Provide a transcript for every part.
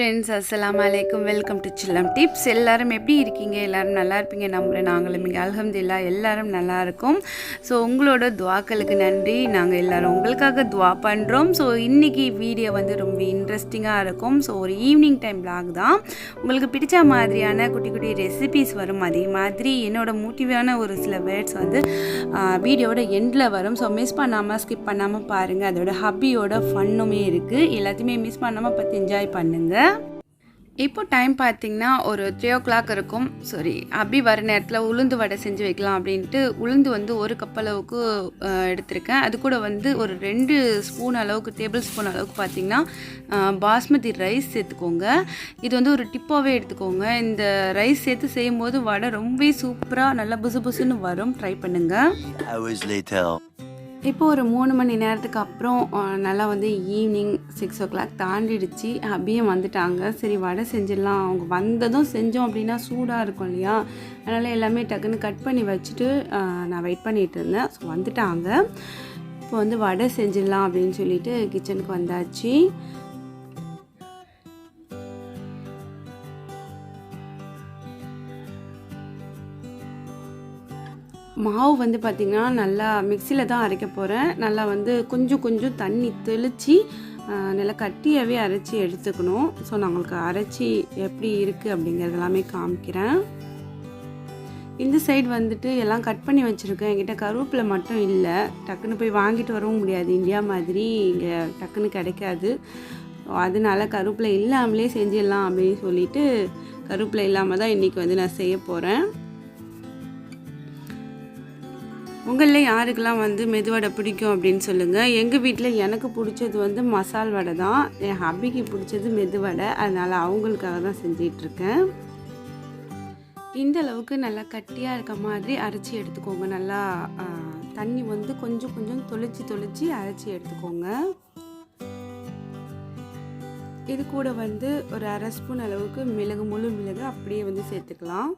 Friends, அஸ்ஸலாமு அலைக்கும். Welcome to Chillam tips. எல்லாரும் எப்படி இருக்கீங்க? எல்லாரும் நல்லா இருப்பீங்க நம்புகிறேன். நாங்களும் இங்கே அல்ஹம்துலில்லாஹ் எல்லாரும் நல்லா இருக்கோம். ஸோ உங்களோட துவாக்களுக்கு நன்றி. நாங்கள் எல்லோரும் உங்களுக்காக துவா பண்ணுறோம். ஸோ இன்றைக்கி வீடியோ வந்து ரொம்ப இன்ட்ரெஸ்டிங்காக இருக்கும். ஸோ ஒரு ஈவினிங் டைம் vlog தான். உங்களுக்கு பிடிச்ச மாதிரியான குட்டி குட்டி ரெசிபீஸ் வரும். அதே மாதிரி என்னோட மோட்டிவான ஒரு சில வேர்ட்ஸ் வந்து வீடியோட எண்டில் வரும். ஸோ மிஸ் பண்ணாமல் ஸ்கிப் பண்ணாமல் பாருங்கள். அதோட ஹப்பியோட ஃபன்னுமே இருக்குது. எல்லாத்தையுமே மிஸ் பண்ணாமல் பார்த்து என்ஜாய் பண்ணுங்கள். இப்போ டைம் பார்த்திங்கன்னா ஒரு 3 o'clock இருக்கும். சாரி, அபி வர நேரத்தில் உளுந்து வடை செஞ்சு வைக்கலாம் அப்படின்ட்டு உளுந்து வந்து ஒரு கப் அளவுக்கு எடுத்திருக்கேன். அது கூட வந்து ஒரு 2 ஸ்பூன் அளவுக்கு, டேபிள் ஸ்பூன் அளவுக்கு பார்த்திங்கன்னா பாஸ்மதி ரைஸ் சேர்த்துக்கோங்க. இது வந்து ஒரு டிப்பாகவே எடுத்துக்கோங்க. இந்த ரைஸ் சேர்த்து செய்யும்போது வடை ரொம்ப சூப்பராக நல்லா புசு புசுன்னு வரும். ட்ரை பண்ணுங்கள். இப்போ ஒரு 3 மணி நேரத்துக்கு அப்புறம் நல்லா வந்து ஈவினிங் 6 o'clock தாண்டிடுச்சு. அபியும் வந்துட்டாங்க. சரி வடை செஞ்சிடலாம். அவங்க வந்ததும் செஞ்சோம் அப்படின்னா சூடாக இருக்கும் இல்லையா, அதனால் எல்லாமே டக்குன்னு கட் பண்ணி வச்சுட்டு நான் வெயிட் பண்ணிகிட்டு இருந்தேன். ஸோ வந்துட்டாங்க. இப்போ வந்து வடை செஞ்சிடலாம் அப்படின்னு சொல்லிட்டு கிச்சனுக்கு வந்தாச்சு. மாவு வந்து பார்த்திங்கன்னா நல்லா மிக்சியில் தான் அரைக்க போகிறேன். நல்லா வந்து கொஞ்சம் தண்ணி தெளித்து நல்லா கட்டியாகவே அரைச்சி எடுத்துக்கணும். ஸோ நான் உங்களுக்கு அரைச்சி எப்படி இருக்குது அப்படிங்கிறது எல்லாமே காமிக்கிறேன். இந்த சைடு வந்துட்டு எல்லாம் கட் பண்ணி வச்சுருக்கேன். என்கிட்ட கருவேப்பிலை மட்டும் இல்லை. டக்குன்னு போய் வாங்கிட்டு வரவும் முடியாது. இந்தியா மாதிரி இங்கே டக்குன்னு கிடைக்காது. அதனால கருவேப்பிலை இல்லாமலே செஞ்சிடலாம் அப்படின்னு சொல்லிட்டு கருவேப்பிலை இல்லாமல் தான் இன்றைக்கி வந்து நான் செய்ய போகிறேன். உங்களில் யாருக்கெல்லாம் வந்து மெது வடை பிடிக்கும் அப்படின்னு சொல்லுங்கள். எங்கள் வீட்டில் எனக்கு பிடிச்சது வந்து மசால் வடை தான். என் ஹபிக்கு பிடிச்சது மெது வடை. அதனால் அவங்களுக்காக தான் செஞ்சிட்ருக்கேன். இந்த அளவுக்கு நல்லா கட்டியாக இருக்க மாதிரி அரைச்சி எடுத்துக்கோங்க. நல்லா தண்ணி வந்து கொஞ்சம் தொளிச்சு அரைச்சி எடுத்துக்கோங்க. இது கூட வந்து ஒரு 1/2 ஸ்பூன் அளவுக்கு முழு மிளகு அப்படியே வந்து சேர்த்துக்கலாம்.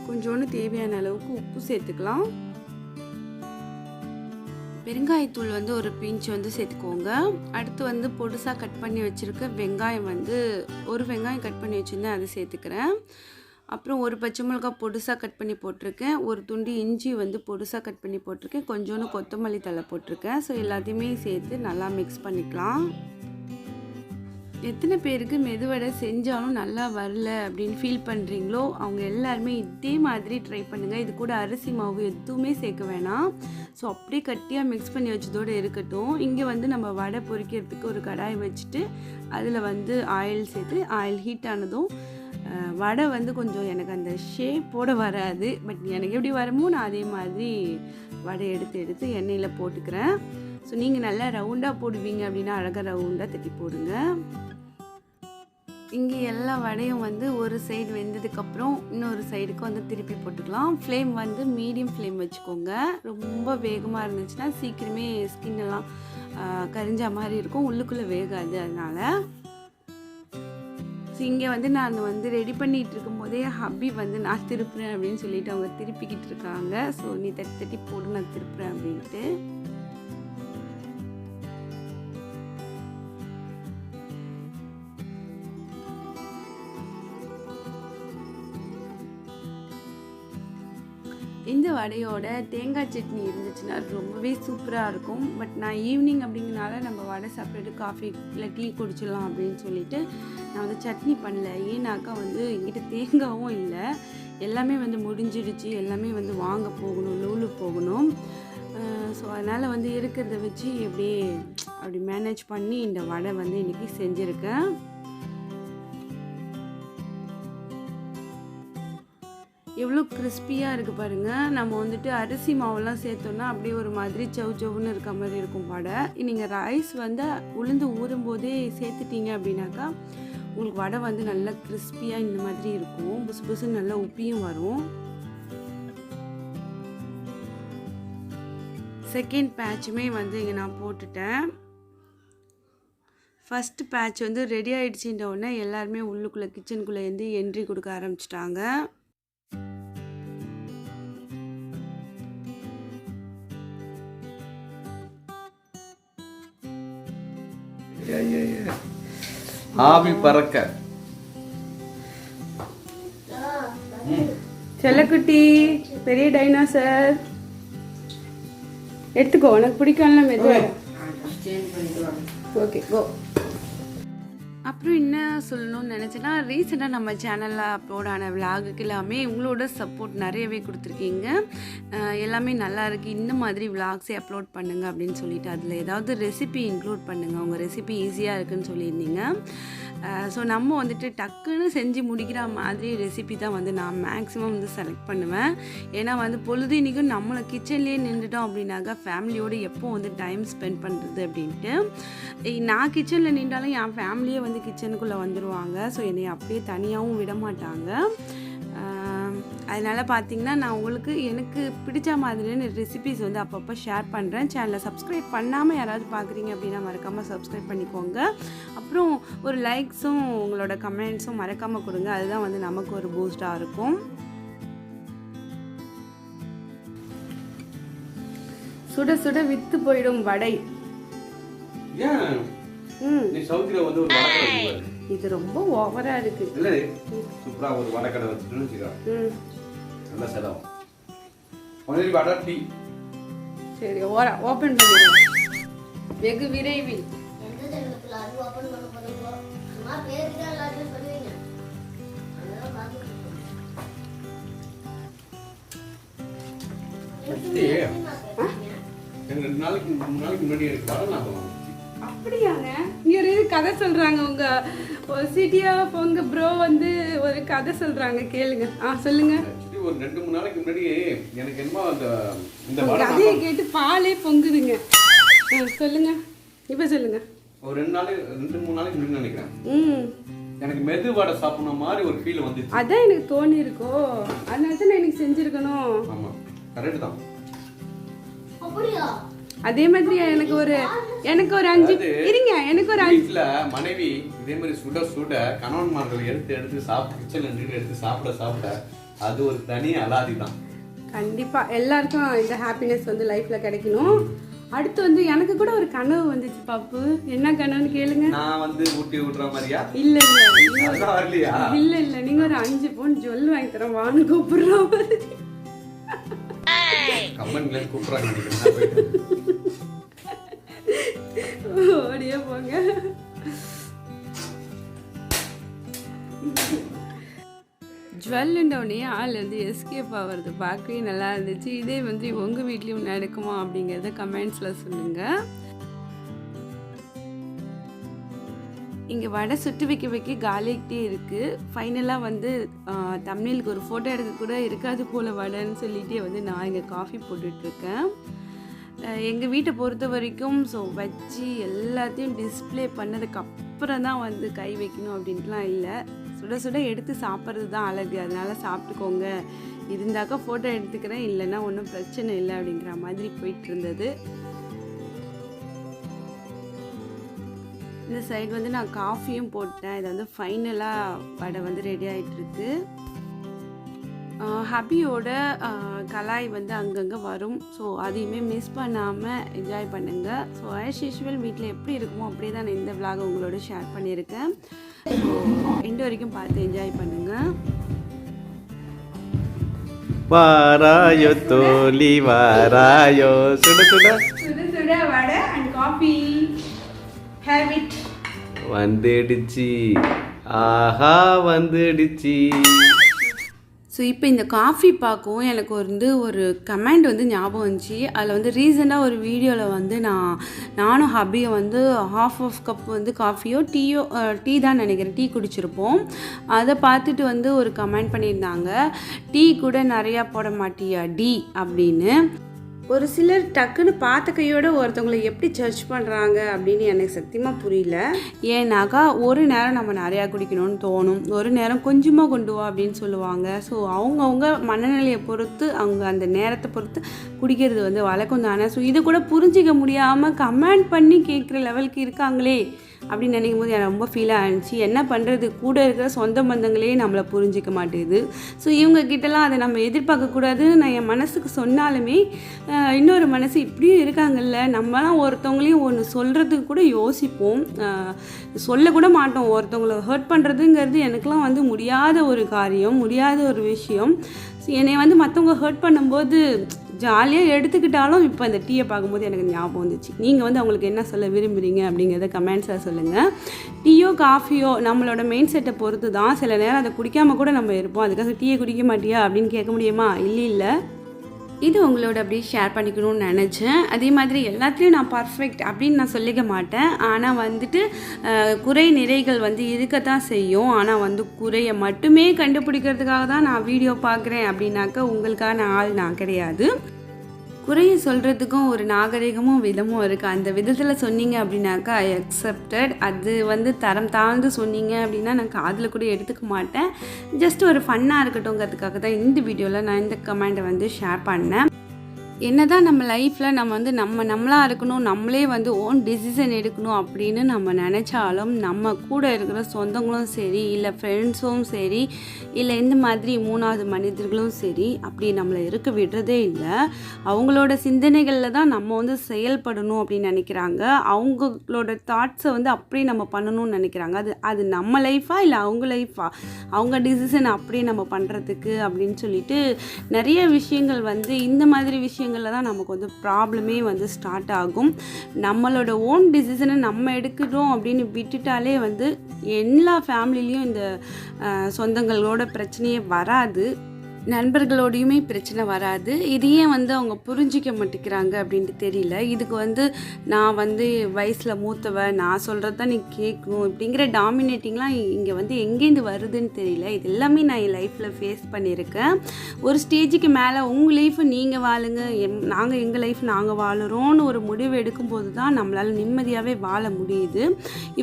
கொஞ்சோண்டு தேவையான அளவுக்கு உப்பு சேர்த்துக்கலாம். பெருங்காயத்தூள் வந்து ஒரு பிஞ்ச் வந்து சேர்த்துக்கோங்க. அடுத்து வந்து பொடுசாக கட் பண்ணி வச்சுருக்க வெங்காயம் வந்து ஒரு வெங்காயம் கட் பண்ணி வச்சுருந்தேன், அது சேர்த்துக்கிறேன். அப்புறம் ஒரு பச்சை மிளகாய் பொடுசாக கட் பண்ணி போட்டிருக்கேன். ஒரு துண்டு இஞ்சி வந்து பொடுசாக கட் பண்ணி போட்டிருக்கேன். கொஞ்சோண்டு கொத்தமல்லி தழை போட்டிருக்கேன். ஸோ எல்லாத்தையுமே சேர்த்து நல்லா மிக்ஸ் பண்ணிக்கலாம். எத்தனை பேருக்கு மெதுவடை செஞ்சாலும் நல்லா வரல அப்படின்னு ஃபீல் பண்ணுறீங்களோ அவங்க எல்லாருமே இதே மாதிரி ட்ரை பண்ணுங்கள். இது கூட அரிசி மாவு எதுவுமே சேர்க்க வேணாம். ஸோ அப்படியே கட்டியாக மிக்ஸ் பண்ணி வச்சதோடு இருக்கட்டும். இங்கே வந்து நம்ம வடை பொரிக்கிறதுக்கு ஒரு கடாய் வச்சுட்டு அதில் வந்து ஆயில் சேர்த்து ஆயில் ஹீட் ஆனதும் வடை வந்து கொஞ்சம் எனக்கு அந்த ஷேப்போடு வராது. பட் எனக்கு எப்படி வரமோ நான் அதே மாதிரி வடை எடுத்து எண்ணெயில் போட்டுக்கிறேன். ஸோ நீங்கள் நல்லா ரவுண்டாக போடுவீங்க அப்படின்னா அழகாக ரவுண்டாக தட்டி போடுங்க. இங்கே எல்லா வடையும் வந்து ஒரு சைடு வெந்ததுக்கப்புறம் இன்னொரு சைடுக்கு வந்து திருப்பி போட்டுக்கலாம். ஃப்ளேம் வந்து மீடியம் ஃப்ளேம் வச்சுக்கோங்க. ரொம்ப வேகமாக இருந்துச்சுன்னா சீக்கிரமே ஸ்கின்னெல்லாம் கரிஞ்ச மாதிரி இருக்கும், உள்ளுக்குள்ளே வேகாது. அதனால் ஸோ இங்கே வந்து நான் வந்து ரெடி பண்ணிகிட்டு இருக்கும்போதே ஹப்பி வந்து நான் திருப்புறேன் அப்படின்னு சொல்லிட்டு அவங்க திருப்பிக்கிட்டு இருக்காங்க. ஸோ நீ தட்டி போடு, நான் திருப்புறேன் அப்படின்ட்டு. இந்த வடையோட தேங்காய் சட்னி இருந்துச்சுன்னா ரொம்பவே சூப்பராக இருக்கும். பட் நான் ஈவினிங் அப்படிங்கிறனால நம்ம வடை சாப்பிட்டுட்டு காஃபி இல்லை டீ குடிச்சிடலாம் அப்படின்னு சொல்லிட்டு நான் வந்து சட்னி பண்ணல. ஏன்னாக்கா வந்து என்கிட்ட தேங்காயும் இல்லை, எல்லாமே வந்து முடிஞ்சிடுச்சு. எல்லாமே வந்து வாங்க போகணும், லூலு போகணும். ஸோ அதனால் வந்து இருக்கிறத வச்சு அப்படி மேனேஜ் பண்ணி இந்த வடை வந்து இன்றைக்கி செஞ்சுருக்கேன். எவ்வளோ கிறிஸ்பியாக இருக்குது பாருங்கள். நம்ம வந்துட்டு அரிசி மாவெல்லாம் சேர்த்தோன்னா அப்படியே ஒரு மாதிரி சவுன்னு இருக்க மாதிரி இருக்கும் வடை. நீங்கள் ரைஸ் வந்து உளுந்து ஊறும்போதே சேர்த்துட்டீங்க அப்படின்னாக்கா உங்களுக்கு வடை வந்து நல்லா கிறிஸ்பியாக இந்த மாதிரி இருக்கும். புசு புசுன்னு நல்லா உப்பியும் வரும். செகண்ட் பேட்சுமே வந்து இங்கே நான் போட்டுட்டேன். ஃபஸ்ட்டு பேட்ச் வந்து ரெடி ஆகிடுச்சின்ற உடனே எல்லாருமே உள்ளுக்குள்ளே கிச்சனுக்குள்ளே இருந்து என்ட்ரி கொடுக்க ஆரம்பிச்சிட்டாங்க. ஆவி பறக்க. செல்லக்குட்டி பெரிய டைனோசர் எடுத்துக்கோ, உனக்கு பிடிக்கும்ல மெது. ஓகே கோ. அப்புறம் என்ன சொல்லணும்னு நினச்சேன்னா, ரீசெண்டாக நம்ம சேனலில் அப்லோட் ஆன விலாகுக்கு எல்லாமே உங்களோட சப்போர்ட் நிறையவே கொடுத்துருக்கீங்க. எல்லாமே நல்லா இருக்குது, இந்த மாதிரி விலாக்ஸே அப்லோட் பண்ணுங்கள் அப்படின்னு சொல்லிட்டு அதில் ஏதாவது ரெசிபி இன்க்ளூட் பண்ணுங்கள், உங்கள் ரெசிபி ஈஸியாக இருக்குதுன்னு சொல்லியிருந்தீங்க. ஸோ நம்ம வந்துட்டு டக்குன்னு செஞ்சு முடிக்கிற மாதிரி ரெசிபி தான் வந்து நான் மேக்ஸிமம் வந்து செலக்ட் பண்ணுவேன். ஏன்னா வந்து பொழுதுனிக்கும் நம்மளை கிச்சன்லேயே நின்றுட்டோம் அப்படின்னாக்கா ஃபேமிலியோடு எப்போ வந்து டைம் ஸ்பெண்ட் பண்ணுறது அப்படின்ட்டு. நான் கிச்சனில் நின்றாலும் என் ஃபேமிலியே வந்து கிச்சனுக்குள்ளே வந்துடுவாங்க. ஸோ என்னை அப்படியே தனியாகவும் விட மாட்டாங்க. அதனால் பார்த்திங்கன்னா நான் உங்களுக்கு எனக்கு பிடிச்ச மாதிரியான ரெசிபிஸ் வந்து அப்பப்போ ஷேர் பண்ணுறேன். சேனலை சப்ஸ்கிரைப் பண்ணாமல் யாராவது பார்க்குறீங்க அப்படின்னா மறக்காமல் சப்ஸ்கிரைப் பண்ணிக்கோங்க. அப்புறம் ஒரு லைக்ஸும் உங்களோட கமெண்ட்ஸும் மறக்காமல் கொடுங்க. அதுதான் வந்து நமக்கு ஒரு பூஸ்டாக இருக்கும். சுட சுட வித்து போயிடும் வடை. இது ரொம்ப ஓவரா இருக்கு. இல்ல சூப்பரா ஒரு வடை கடை வச்சிட்டு வச்சுக்கோ. நல்ல செலவு. ஒன்லி வடை டீ. சரி ஓபன் பண்ணுங்க. வெகு விரைவில். எந்த சேனலுக்கு அது ஓபன் பண்ண போறீங்க? சும்மா பேருக்கு எல்லாரும் பண்ணுவீங்க. அதெல்லாம் பாத்துட்டு. ரெண்டு நாளைக்கு முன்னாடி எனக்கு வடை ஞாபகம். அப்படியாங்க? இங்க ஒரு கதை சொல்றாங்க. உங்க சிட்டியா உங்க ப்ரோ வந்து ஒரு கதை சொல்றாங்க, கேளுங்க. சொல்லுங்க. ஒரு 2-3 நாளைக்கு முன்னாடி எனக்கு என்னமோ இந்த கதையை கேட்டு பாலே பொங்குதுங்க. சொல்லுங்க, இப்ப சொல்லுங்க. ஒரு 2-3 நாளைக்கு முன்னாடி நினைக்கிறேன். எனக்கு மெது வடை சாப்பிடுற மாதிரி ஒரு ஃபீல் வந்துச்சு. அதான் எனக்கு தோணி இருக்கோ, அதனால தான் எனக்கு செஞ்சிருக்கணும். ஆமா கரெக்ட் தான். அப்படியா? அதே மாதிரி எனக்கு ஒரு 5 இருங்க. எனக்கு ஒரு வீட்ல மனைவி இதே மாதிரி சுட சுட கணவன்மார்கள் எடுத்து கிச்சன்ல நின்று எடுத்து சாப்பிட அது ஒரு தனி அலாதி தான். கண்டிப்பா எல்லாருக்கும் இந்த ஹாப்பினஸ் வந்து லைஃப்ல கிடைக்கணும். அடுத்து வந்து எனக்கு கூட ஒரு கனவு வந்துச்சு பாப்பு. என்ன கனவுன்னு கேளுங்க. நான் வந்து ஊட்டி விடுற மாதிரியா? இல்ல நீங்க ஒரு 5 பவுன் ஜுவல் வாங்கி தரேன் வான்னு கூப்பிடுற மாதிரி. கமெண்ட்ல கூப்பிடுறாங்க நினைக்கிறேன். ஓடியே போங்க. ஜுவல்லுண்டவுடனே ஆள் வந்து எஸ்கேப் ஆகிறது பார்க்கவே நல்லா இருந்துச்சு. இதே வந்து உங்கள் வீட்லேயும் நடக்குமா அப்படிங்கிறத கமெண்ட்ஸில் சொல்லுங்கள். இங்கே வடை சுட்டு வைக்க காலிக்கிட்டே இருக்குது. ஃபைனலாக வந்து தமிழுக்கு ஒரு ஃபோட்டோ எடுக்க கூட இருக்காது போல் வடைன்னு சொல்லிகிட்டே வந்து நான் இங்கே காஃபி போட்டுட்ருக்கேன். எங்கள் வீட்டை பொறுத்த வரைக்கும் ஸோ வச்சு எல்லாத்தையும் டிஸ்பிளே பண்ணதுக்கப்புறம் தான் வந்து கை வைக்கணும் அப்படின்ட்டுலாம் இல்லை. சுட சுட எடுத்து சாப்பிட்றது தான் அழகு. அதனால் சாப்பிட்டுக்கோங்க, இருந்தாக்கா ஃபோட்டோ எடுத்துக்கிறேன், இல்லைன்னா ஒன்றும் பிரச்சனை இல்லை அப்படிங்கிற மாதிரி போயிட்டு இருந்தது. இந்த சைடு வந்து நான் காஃபியும் போட்டேன். இது வந்து ஃபைனலாக வடை வந்து ரெடி ஆகிட்டுருக்கு. ஹபியோட கலாய் வந்து அங்கங்கே வரும். ஸோ அதையுமே மிஸ் பண்ணாமல் என்ஜாய் பண்ணுங்கள். ஸோ ஆஸ் யூஷுவல் வீட்டில் எப்படி இருக்குமோ அப்படியே தான் நான் இந்த விலாகை உங்களோட ஷேர் பண்ணியிருக்கேன். ஸோ எண்டு வரைக்கும் பார்த்து என்ஜாய் பண்ணுங்கள். வாராயோ தோலி வாராயோ சுட சுட வடை அண்ட் காஃபி ஹேபிட் வந்துடுச்சு. ஆஹா வந்துடுச்சு. ஸோ இப்போ இந்த காஃபி பார்க்கவும் எனக்கு வந்து ஒரு கமெண்ட் வந்து ஞாபகம் வந்துச்சு. அதில் வந்து ரீசெண்டாக ஒரு வீடியோவில் வந்து நானும் ஹபியை வந்து ½ கப் வந்து காஃபியோ டீ தான் நினைக்கிறேன், டீ குடிச்சிருப்போம். அதை பார்த்துட்டு வந்து ஒரு கமெண்ட் பண்ணியிருந்தாங்க, டீ கூட நிறையா போட மாட்டியா டி அப்படின்னு. ஒரு சிலர் டக்குன்னு பார்த்த கையோடு ஒருத்தவங்களை எப்படி ஜட்ஜ் பண்ணுறாங்க அப்படின்னு எனக்கு சத்தியமாக புரியல. ஏன்னாக்கா ஒரு நேரம் நம்ம நிறையா குடிக்கணும்னு தோணும், ஒரு நேரம் கொஞ்சமாக கொண்டு வா அப்படின்னு சொல்லுவாங்க. ஸோ அவங்கவுங்க மனநிலையை பொறுத்து அவங்க அந்த நேரத்தை பொறுத்து குடிக்கிறது வந்து வழக்கம் தானே. ஸோ இதை கூட புரிஞ்சிக்க முடியாமல் கமெண்ட் பண்ணி கேட்குற லெவலுக்கு இருக்காங்களே அப்படின்னு நினைக்கும் போது எனக்கு ரொம்ப ஃபீலாக இருந்துச்சு. என்ன பண்ணுறது, கூட இருக்கிற சொந்த பந்தங்களே நம்மளை புரிஞ்சிக்க மாட்டேங்குது. ஸோ இவங்கக்கிட்டலாம் அதை நம்ம எதிர்பார்க்கக்கூடாது. நான் என் மனசுக்கு சொன்னாலுமே இன்னொரு மனசு இப்படியும் இருக்காங்கல்ல, நம்மலாம் ஒருத்தவங்களையும் ஒன்று சொல்கிறதுக்கு கூட யோசிப்போம், சொல்லக்கூட மாட்டோம். ஒருத்தவங்களை ஹர்ட் பண்ணுறதுங்கிறது எனக்குலாம் வந்து முடியாத ஒரு காரியம், முடியாத ஒரு விஷயம். என்னை வந்து மற்றவங்க ஹர்ட் பண்ணும்போது ஜாலியாக எடுத்துக்கிட்டாலும் இப்போ அந்த டீயை பார்க்கும்போது எனக்கு ஞாபகம் வந்துச்சு. நீங்கள் வந்து அவங்களுக்கு என்ன சொல்ல விரும்புகிறீங்க அப்படிங்கிறத கமெண்ட்ஸில் சொல்லுங்கள். டீயோ காஃபியோ நம்மளோட மெயின் செட்டை பொறுத்து தான். சில நேரம் அதை குடிக்காமல் கூட நம்ம இருப்போம். அதுக்காக டீயை குடிக்க மாட்டியா அப்படின்னு கேட்க முடியுமா? இல்லை. இது உங்களோட அப்படியே ஷேர் பண்ணிக்கணும்னு நினச்சேன். அதே மாதிரி எல்லாத்துலேயும் நான் பர்ஃபெக்ட் அப்படின்னு நான் சொல்லிக்க மாட்டேன். ஆனால் வந்துட்டு குறை நிறைகள் வந்து இருக்கத்தான் செய்யும். ஆனால் வந்து குறையை மட்டுமே கண்டுபிடிக்கிறதுக்காக தான் நான் வீடியோ பார்க்குறேன் அப்படின்னாக்கா உங்களுக்கான ஆள் நான் கிடையாது. குறையை சொல்கிறதுக்கும் ஒரு நாகரிகமும் விதமும் இருக்குது. அந்த விதத்தில் சொன்னீங்க அப்படின்னாக்கா ஐ அக்செப்டட். அது வந்து தரம் தாழ்ந்து சொன்னீங்க அப்படின்னா நான் காதில் கூட எடுத்துக்க மாட்டேன். ஜஸ்ட் ஒரு ஃபன்னாக இருக்கட்டும்ங்கிறதுக்காக தான் இந்த வீடியோவில் நான் இந்த கமெண்ட்டை வந்து ஷேர் பண்ணேன். என்னதான் நம்ம லைஃப்பில் நம்ம வந்து நம்மளாக இருக்கணும், நம்மளே வந்து ஓன் டிசிஷன் எடுக்கணும் அப்படின்னு நம்ம நினச்சாலும் நம்ம கூட இருக்கிற சொந்தங்களும் சரி, இல்லை ஃப்ரெண்ட்ஸும் சரி, இல்லை இந்த மாதிரி மூணாவது மனிதர்களும் சரி, அப்படி நம்மளை இருக்க விடுறதே இல்லை. அவங்களோட சிந்தனைகளில் தான் நம்ம வந்து செயல்படணும் அப்படின்னு நினைக்கிறாங்க. அவங்களோட தாட்ஸை வந்து அப்படியே நம்ம பண்ணணும்னு நினைக்கிறாங்க. அது நம்ம லைஃபா இல்லை அவங்க லைஃபா, அவங்க டிசிஷன் அப்படியே நம்ம பண்ணுறதுக்கு அப்படின்னு சொல்லிட்டு நிறைய விஷயங்கள் வந்து இந்த மாதிரி விஷயங்கள் தான் நமக்கு வந்து ப்ராப்ளமே வந்து ஸ்டார்ட் ஆகும். நம்மளோட ஓன் டிசிஷனை நம்ம எடுக்கிறோம் அப்படின்னு விட்டுட்டாலே வந்து எல்லா ஃபேமிலிலையும் இந்த சொந்தங்களோட பிரச்சனையே வராது, நண்பர்களோடையுமே பிரச்சனை வராது. இதையே வந்து அவங்க புரிஞ்சிக்க மாட்டேங்கிறாங்க அப்படின்ட்டு தெரியல. இதுக்கு வந்து நான் வந்து வயசில் மூத்தவ, நான் சொல்கிறது தான் நீ கேட்கணும் இப்படிங்கிற டாமினேட்டிங்லாம் இங்கே வந்து எங்கேருந்து வருதுன்னு தெரியல. இது எல்லாமே நான் என் லைஃப்பில் ஃபேஸ் பண்ணியிருக்கேன். ஒரு ஸ்டேஜுக்கு மேலே உங்கள் லைஃப்பை நீங்கள் வாழுங்க, நாங்கள் எங்கள் லைஃப் நாங்கள் வாழுறோன்னு ஒரு முடிவு எடுக்கும்போது தான் நம்மளால் நிம்மதியாகவே வாழ முடியுது.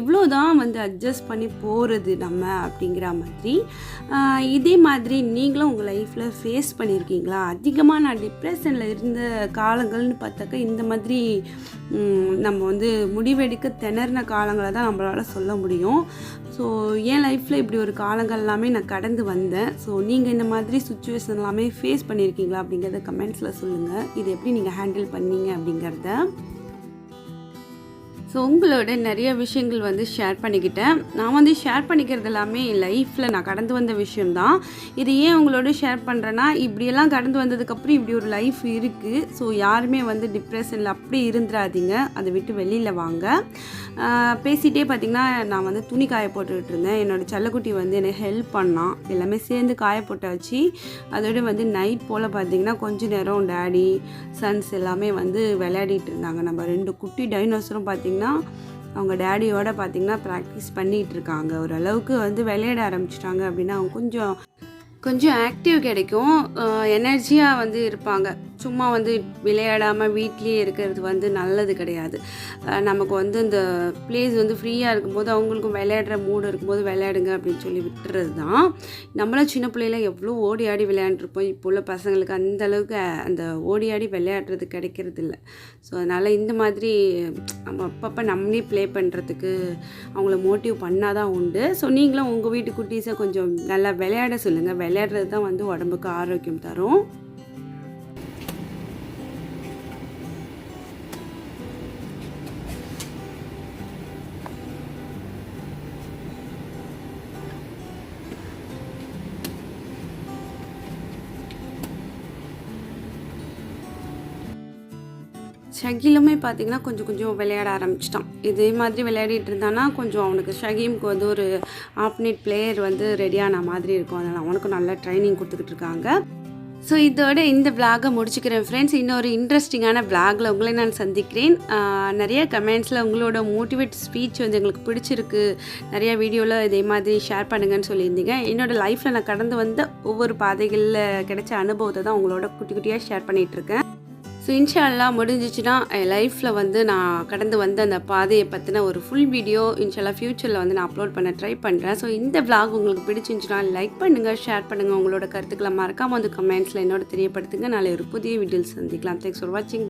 இவ்வளோ தான் வந்து அட்ஜஸ்ட் பண்ணி போகிறது நம்ம அப்படிங்கிற மாதிரி. இதே மாதிரி நீங்களும் உங்கள் லைஃப்பில் ஃபேஸ் பண்ணியிருக்கீங்களா? அதிகமாக நான் டிப்ரெஷனில் இருந்த காலங்கள்னு பார்த்தாக்கா இந்த மாதிரி நம்ம வந்து முடிவெடுக்க திணறின காலங்களை தான் நம்மளால் சொல்ல முடியும். ஸோ என் லைஃப்பில் இப்படி ஒரு காலங்கள் எல்லாமே நான் கடந்து வந்தேன். ஸோ நீங்கள் இந்த மாதிரி சுச்சுவேஷன் எல்லாமே ஃபேஸ் பண்ணியிருக்கீங்களா அப்படிங்கிறத கமெண்ட்ஸில் சொல்லுங்கள். இது எப்படி நீங்கள் ஹேண்டில் பண்ணீங்க அப்படிங்கிறத. ஸோ உங்களோட நிறைய விஷயங்கள் வந்து ஷேர் பண்ணிக்கிட்டேன். நான் வந்து ஷேர் பண்ணிக்கிறது எல்லாமே என் லைஃப்பில் நான் கடந்து வந்த விஷயம்தான். இது ஏன் உங்களோட ஷேர் பண்ணுறேன்னா, இப்படியெல்லாம் கடந்து வந்ததுக்கப்புறம் இப்படி ஒரு லைஃப் இருக்குது. ஸோ யாருமே வந்து டிப்ரெஷனில் அப்படி இருந்துடாதீங்க, அதை விட்டு வெளியில் வாங்க. பேசிகிட்டே பார்த்திங்கன்னா நான் வந்து துணி காய போட்டுக்கிட்டு இருந்தேன். என்னோடய செல்லக்குட்டி வந்து எனக்கு ஹெல்ப் பண்ணான். எல்லாமே சேர்ந்து காய போட்டாச்சு. அதோட வந்து நைட் போல் பார்த்திங்கன்னா கொஞ்சம் நேரம் டேடி சன்ஸ் எல்லாமே வந்து விளையாடிட்டு இருந்தாங்க. நம்ம 2 குட்டி டைனோசரும் பார்த்திங்கன்னா அவங்க டேடியோட பார்த்திங்கன்னா ப்ராக்டிஸ் பண்ணிகிட்டு இருக்காங்க. ஓரளவுக்கு வந்து விளையாட ஆரம்பிச்சிட்டாங்க அப்படின்னா அவங்க கொஞ்சம் ஆக்டிவ் கிடைக்கும், எனர்ஜியாக வந்து இருப்பாங்க. சும்மா வந்து விளையாடாமல் வீட்லேயே இருக்கிறது வந்து நல்லது கிடையாது. நமக்கு வந்து இந்த பிளேஸ் வந்து ஃப்ரீயாக இருக்கும்போது அவங்களுக்கும் விளையாடுற மூடு இருக்கும்போது விளையாடுங்க அப்படின்னு சொல்லி விட்டுறது தான். நம்மளாம் சின்ன பிள்ளையில எவ்வளோ ஓடி ஆடி விளையாண்டுருப்போம். இப்போ உள்ள பசங்களுக்கு அந்த அளவுக்கு அந்த ஓடி ஆடி விளையாடுறது கிடைக்கிறது இல்லை. ஸோ அதனால் இந்த மாதிரி நம்ம அப்பப்போ நம்மளே ப்ளே பண்ணுறதுக்கு அவங்கள மோட்டிவ் பண்ணால் தான் உண்டு. ஸோ நீங்களும் உங்கள் வீட்டு குட்டீஸை கொஞ்சம் நல்லா விளையாட சொல்லுங்கள். விளையாடுறது தான் வந்து உடம்புக்கு ஆரோக்கியம் தரும். ஷகிலுமே பார்த்திங்கன்னா கொஞ்சம் விளையாட ஆரம்பிச்சிட்டான். இதே மாதிரி விளையாடிட்டு இருந்தானா கொஞ்சம் அவனுக்கு ஷகீமுக்கு வந்து ஒரு ஆப்னேட் பிளேயர் வந்து ரெடியான மாதிரி இருக்கும். அதனால் அவனுக்கும் நல்லா ட்ரைனிங் கொடுத்துக்கிட்டு இருக்காங்க. ஸோ இதோட இந்த விளாகை முடிச்சுக்கிறேன் ஃப்ரெண்ட்ஸ். இன்னொரு இன்ட்ரெஸ்டிங்கான விளாகில் உங்களை நான் சந்திக்கிறேன். நிறைய கமெண்ட்ஸில் உங்களோட மோட்டிவேட் ஸ்பீச் வந்து எங்களுக்கு பிடிச்சிருக்கு, நிறைய வீடியோவில் இதே மாதிரி ஷேர் பண்ணுங்கன்னு சொல்லியிருந்தீங்க. என்னோடய லைஃப்பில் நான் கடந்து வந்த ஒவ்வொரு பாதைகளில் கிடைச்ச அனுபவத்தை தான் உங்களோட குட்டியாக ஷேர் பண்ணிகிட்ருக்கேன். ஸோ இன்ஷா அல்லாஹ் முடிஞ்சிச்சுன்னா என் லைஃப்பில் வந்து நான் கடந்து வந்த அந்த பாதையை பற்றின ஒரு ஃபுல் வீடியோ இன்ஷா அல்லாஹ் ஃப்யூச்சரில் வந்து நான் அப்லோட் பண்ண ட்ரை பண்ணுறேன். ஸோ இந்த விளாக் உங்களுக்கு பிடிச்சிருந்துச்சுன்னா லைக் பண்ணுங்கள், ஷேர் பண்ணுங்கள், உங்களோட கருத்துக்களை மறக்காமல் வந்து கமெண்ட்ஸில் என்னோட தெரியப்படுத்துங்க. நாளை ஒரு புதிய வீடியோவில் சந்திக்கலாம். தேங்க்ஸ் ஃபார் வாட்சிங்.